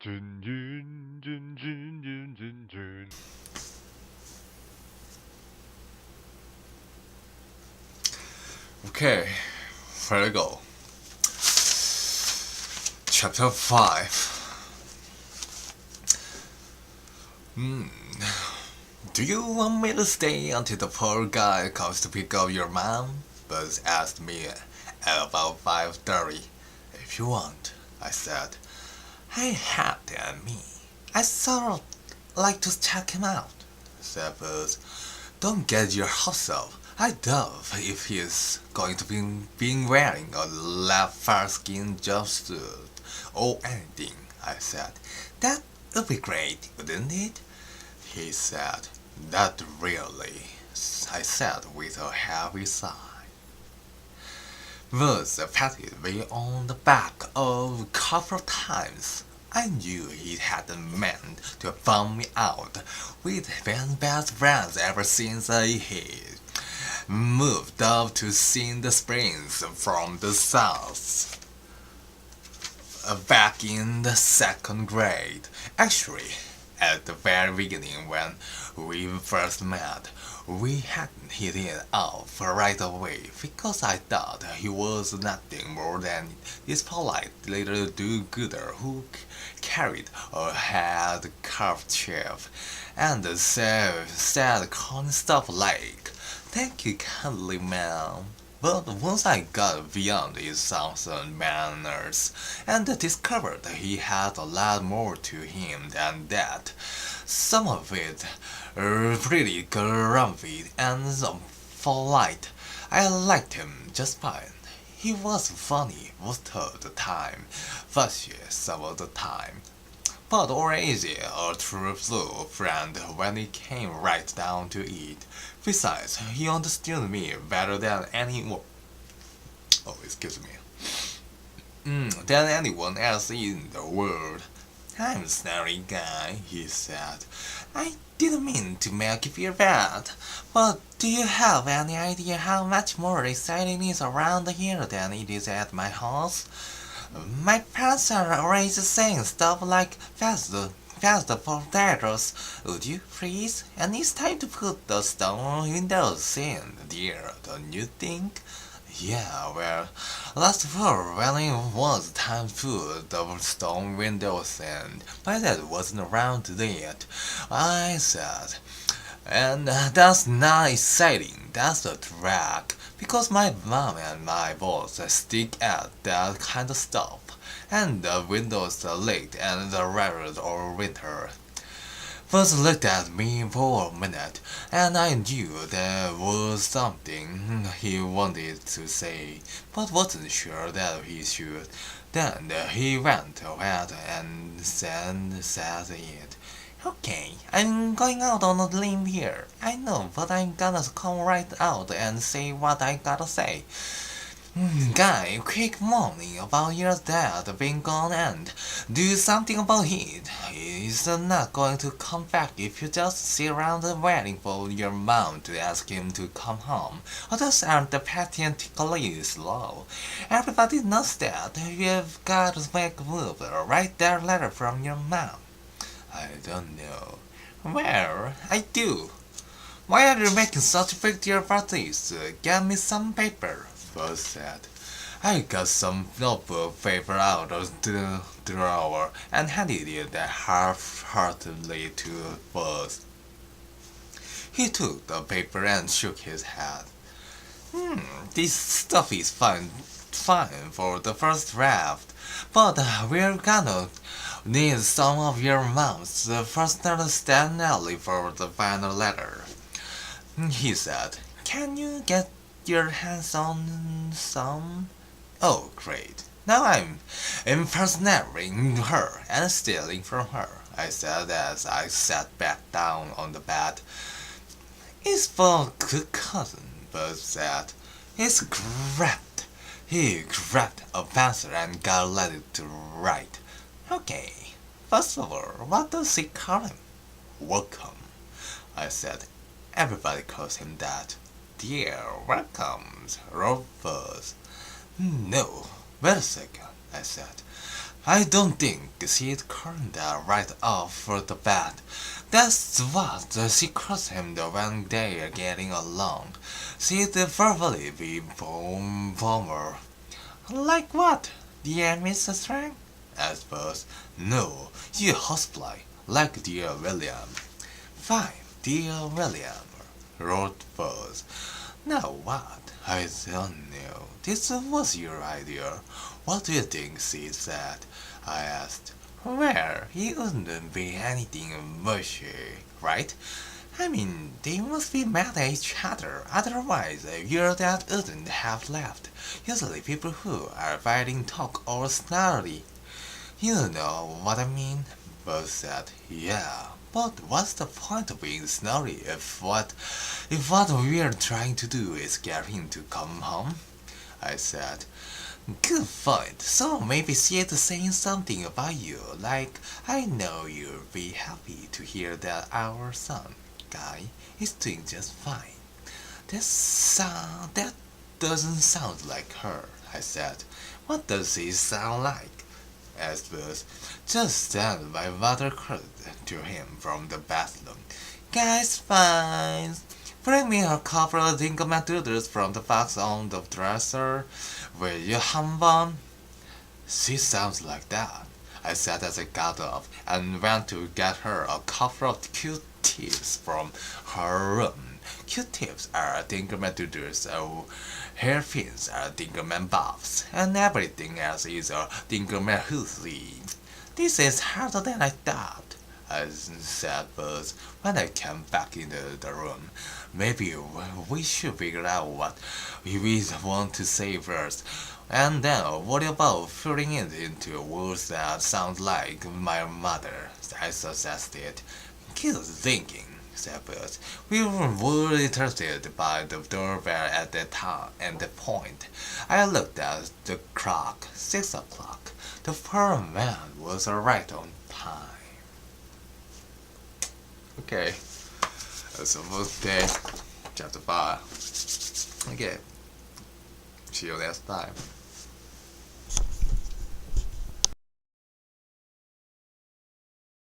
Dun, dun, dun, dun, dun, dun, dun. Okay, here we go. Chapter 5. Do you want me to stay until the poor guy comes to pick up your mom? Buzz asked me at about 5:30. If you want, I said. I have to admit, I sort of like to check him out, said Buzz. Don't get your hopes up. I doubt if he's going to be wearing a leopard-skin jumpsuit or anything, I said. That would be great, wouldn't it? He said. Not really, I said with a heavy sigh. Buzz patted me on the back a couple of times. I knew he hadn't meant to bum me out. We'd been best friends ever since he moved up to Cindy Springs from the south. Back in the second grade. Actually, at the very beginning when we first met, we hadn't hit it off right away because I thought he was nothing more than this polite little do-gooder who carried a head-kerchief and said corny stuff like, "Thank you kindly, ma'am." But once I got beyond his songs and manners and discovered he had a lot more to him than that, some of it pretty grumpy and polite, I liked him just fine. He was funny most of the time, fussy some of the time, but always a true blue friend when it came right down to it. Besides, he understood me better than anyone. Oh, excuse me. Than anyone else in the world. I'm sorry, guy, he said. I didn't mean to make you feel bad, but do you have any idea how much more exciting it is around here than it is at my house? My parents are always saying stuff like faster potatoes, would you please? And it's time to put the stone windows in, dear, don't you think? Yeah, well, last fall when it was time to put the stone windows in, my dad wasn't around yet, I said. And that's not exciting, that's a drag, because my mom and my boss stick at that kind of stuff, and the windows are leaked and the railroad all winter. Buzz looked at me for a minute, and I knew there was something he wanted to say, but wasn't sure that he should. Then he went ahead and said it. Okay, I'm going out on a limb here. I know, but I'm gonna come right out and say what I gotta say. Guy, quick warning about your dad being gone and do something about it. He's not going to come back if you just sit around waiting for your mom to ask him to come home. Others aren't pathetically slow. Everybody knows that. You've got to make a move. Write that letter from your mom. I don't know. Well, I do. Why are you making such a big deal about this? Get me some paper, Buzz said. I got some notebook paper out of the drawer and handed it half-heartedly to Buzz. He took the paper and shook his head. This stuff is fine for the first draft, but we're gonna need some of your mom's personal stanley for the final letter, he said. Can you get your hands on some? Oh, great. Now I'm impersonating her and stealing from her, I said as I sat back down on the bed. It's for a good cousin, Buzz said. He grabbed a pencil and got ready to write. Okay, first of all, what does he call him? Welcome, I said. Everybody calls him that. Dear welcomes, wrote Buzz. No, wait a second, I said. I don't think she'd turned right off for the bed. That's what she crossed him when they're getting along. She'd verbally be bomber. Like what? Dear Mr. Strang? I suppose. No, you housefly, like dear William. Fine, dear William, wrote Buzz. Now what? I don't know. This was your idea. What do you think she said? I asked. Well, it wouldn't be anything mushy, right? I mean, they must be mad at each other, otherwise your dad wouldn't have left. Usually people who are fighting talk or snarly. You know what I mean? Buzz said, yeah. But what's the point of being snarly if what we're trying to do is get him to come home? I said. Good point. So maybe she's saying something about you, like, I know you'll be happy to hear that our son, Guy, is doing just fine. That doesn't sound like her, I said. What does he sound like? Asked Buzz. Just then my mother called to him from the bathroom. Guy's fine. Bring me a couple of dinglemandoodles from the box on the dresser. Will you, Humbum? She sounds like that, I said as I got up and went to get her a couple of Q-tips from her room. Q-tips are dinglemandoodles, so hairpins are dingleman bobs, and everything else is a dingleman hoosie. This is harder than I thought, I said Buzz when I came back into the room. Maybe we should figure out what we want to say first, and then worry about filling it into words that sound like my mother, I suggested. Keep thinking, said Buzz. We were interested by the doorbell at that point. I looked at the clock, 6 o'clock. The poor man was right on time. Okay, that's almost day. Chapter 5. Okay, see you next time.